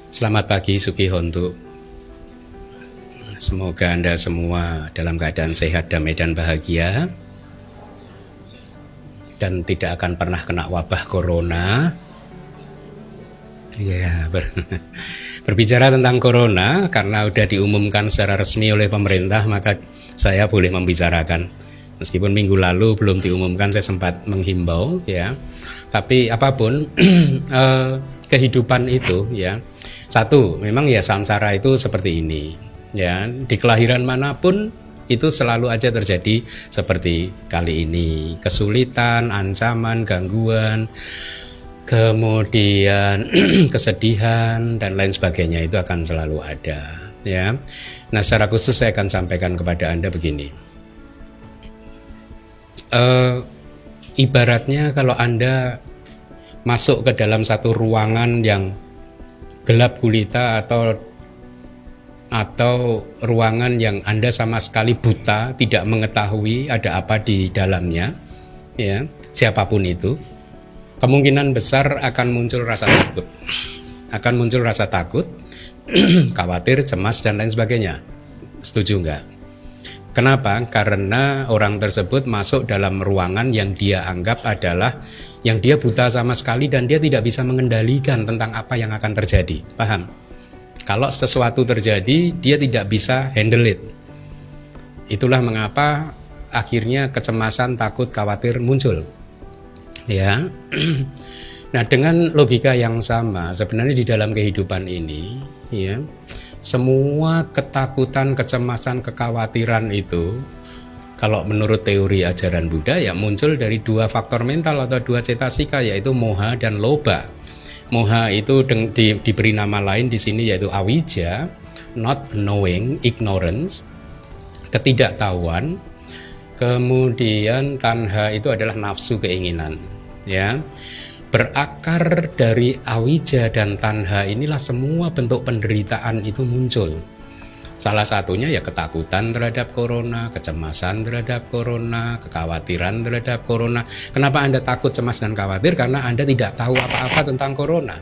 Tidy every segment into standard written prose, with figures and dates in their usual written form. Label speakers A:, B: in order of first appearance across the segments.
A: Selamat pagi Suki Hontu. Semoga Anda semua dalam keadaan sehat, damai dan bahagia dan tidak akan pernah kena wabah corona. Ya, berbicara tentang corona karena sudah diumumkan secara resmi oleh pemerintah, maka saya boleh membicarakan. Meskipun minggu lalu belum diumumkan, saya sempat menghimbau ya. Tapi apapun kehidupan itu ya. Satu, memang ya samsara itu seperti ini ya, di kelahiran manapun itu selalu aja terjadi seperti kali ini, kesulitan, ancaman, gangguan, kemudian kesedihan dan lain sebagainya itu akan selalu ada ya. Nah, secara khusus saya akan sampaikan kepada Anda begini, ibaratnya kalau Anda masuk ke dalam satu ruangan yang gelap gulita atau ruangan yang Anda sama sekali buta, tidak mengetahui ada apa di dalamnya ya, siapapun itu, kemungkinan besar akan muncul rasa takut, khawatir, cemas dan lain sebagainya. Setuju enggak? Kenapa? Karena orang tersebut masuk dalam ruangan yang dia anggap adalah yang dia buta sama sekali dan dia tidak bisa mengendalikan tentang apa yang akan terjadi. Paham? Kalau sesuatu terjadi, dia tidak bisa handle it. Itulah mengapa akhirnya kecemasan, takut, khawatir muncul. Ya. Nah, dengan logika yang sama, sebenarnya di dalam kehidupan ini, ya, semua ketakutan, kecemasan, kekhawatiran itu, kalau menurut teori ajaran Buddha ya muncul dari dua faktor mental atau dua cetasika, yaitu moha dan loba. Moha itu diberi nama lain di sini yaitu awija, not knowing, ignorance, ketidaktahuan. Kemudian tanha itu adalah nafsu, keinginan. Ya, berakar dari awija dan tanha inilah semua bentuk penderitaan itu muncul. Salah satunya ya ketakutan terhadap corona, kecemasan terhadap corona, kekhawatiran terhadap corona. Kenapa Anda takut, cemas dan khawatir? Karena Anda tidak tahu apa-apa tentang corona.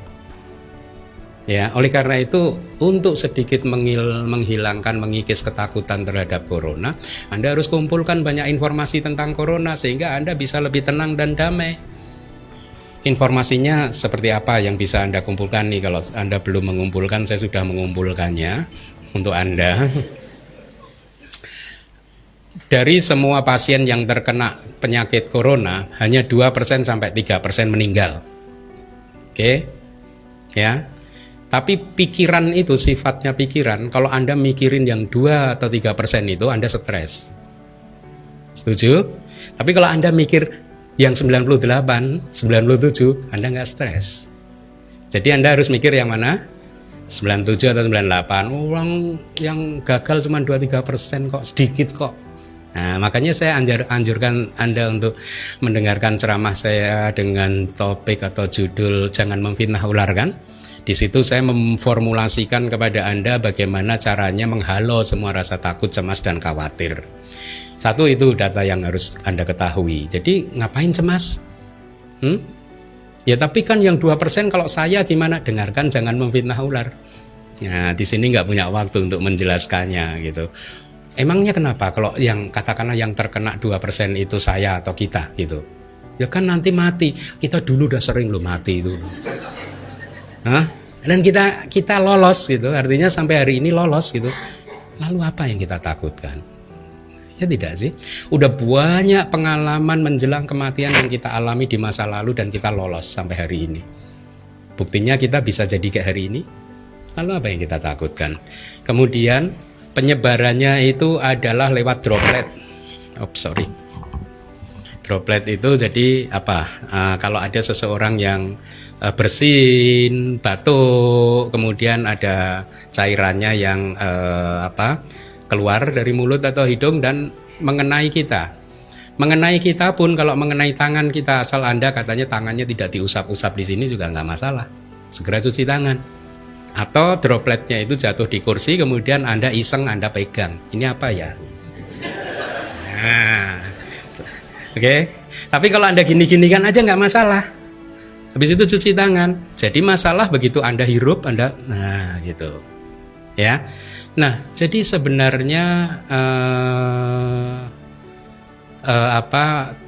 A: Ya, oleh karena itu untuk sedikit menghilangkan, mengikis ketakutan terhadap corona, Anda harus kumpulkan banyak informasi tentang corona sehingga Anda bisa lebih tenang dan damai. Informasinya seperti apa yang bisa Anda kumpulkan nih? Kalau Anda belum mengumpulkan, saya sudah mengumpulkannya untuk Anda. Dari semua pasien yang terkena penyakit corona, hanya 2% sampai 3% meninggal. Oke? Ya. Tapi pikiran itu, sifatnya pikiran, kalau Anda mikirin yang 2 atau 3% itu, Anda stres. Setuju? Tapi kalau Anda mikir yang 98, 97, Anda nggak stres. Jadi Anda harus mikir yang mana? 97 atau 98. Orang yang gagal cuma 2-3% kok, sedikit kok. Nah, makanya saya anjurkan Anda untuk mendengarkan ceramah saya dengan topik atau judul Jangan Memfitnah Ular kan. Di situ saya memformulasikan kepada Anda bagaimana caranya menghalau semua rasa takut, cemas dan khawatir. Satu, itu data yang harus Anda ketahui. Jadi ngapain cemas? Ya tapi kan yang 2% kalau saya gimana? Dengarkan Jangan Memfitnah Ular. Nah, di sini nggak punya waktu untuk menjelaskannya gitu. Emangnya kenapa kalau yang katakanlah yang terkena 2% itu saya atau kita gitu? Ya kan nanti mati. Kita dulu udah sering loh mati itu. Hah? Dan kita lolos gitu. Artinya sampai hari ini lolos gitu. Lalu apa yang kita takutkan? Ya tidak sih. Udah banyak pengalaman menjelang kematian yang kita alami di masa lalu dan kita lolos sampai hari ini. Buktinya kita bisa jadi kayak hari ini. Lalu apa yang kita takutkan? Kemudian penyebarannya itu adalah lewat droplet. Droplet itu jadi apa? Kalau ada seseorang yang bersin, batuk, kemudian ada cairannya yang keluar dari mulut atau hidung dan mengenai kita. Mengenai kita pun kalau mengenai tangan kita, asal Anda katanya tangannya tidak diusap-usap di sini juga nggak masalah. Segera cuci tangan. Atau dropletnya itu jatuh di kursi, kemudian Anda iseng, Anda pegang. Ini apa ya? Nah, oke. Tapi kalau Anda gini-gini kan aja nggak masalah. Habis itu cuci tangan. Jadi masalah begitu Anda hirup, Anda, nah gitu. Ya. Nah, jadi sebenarnya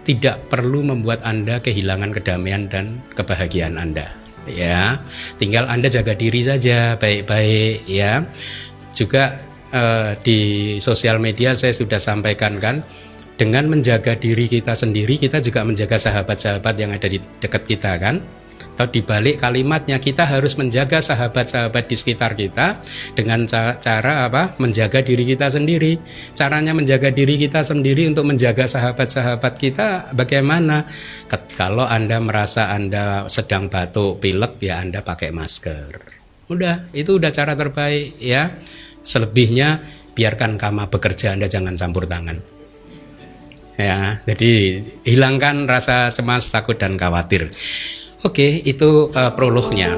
A: tidak perlu membuat Anda kehilangan kedamaian dan kebahagiaan Anda. Ya, tinggal Anda jaga diri saja baik-baik ya. Juga di sosial media saya sudah sampaikan kan, dengan menjaga diri kita sendiri, kita juga menjaga sahabat-sahabat yang ada di dekat kita kan. Atau dibalik kalimatnya, kita harus menjaga sahabat-sahabat di sekitar kita dengan cara apa? Menjaga diri kita sendiri. Caranya menjaga diri kita sendiri untuk menjaga sahabat-sahabat kita bagaimana? Kalau Anda merasa Anda sedang batuk, pilek, ya Anda pakai masker. Udah, itu udah cara terbaik ya. Selebihnya biarkan karma bekerja, Anda jangan campur tangan. Ya, jadi hilangkan rasa cemas, takut dan khawatir. Oke, itu prolognya.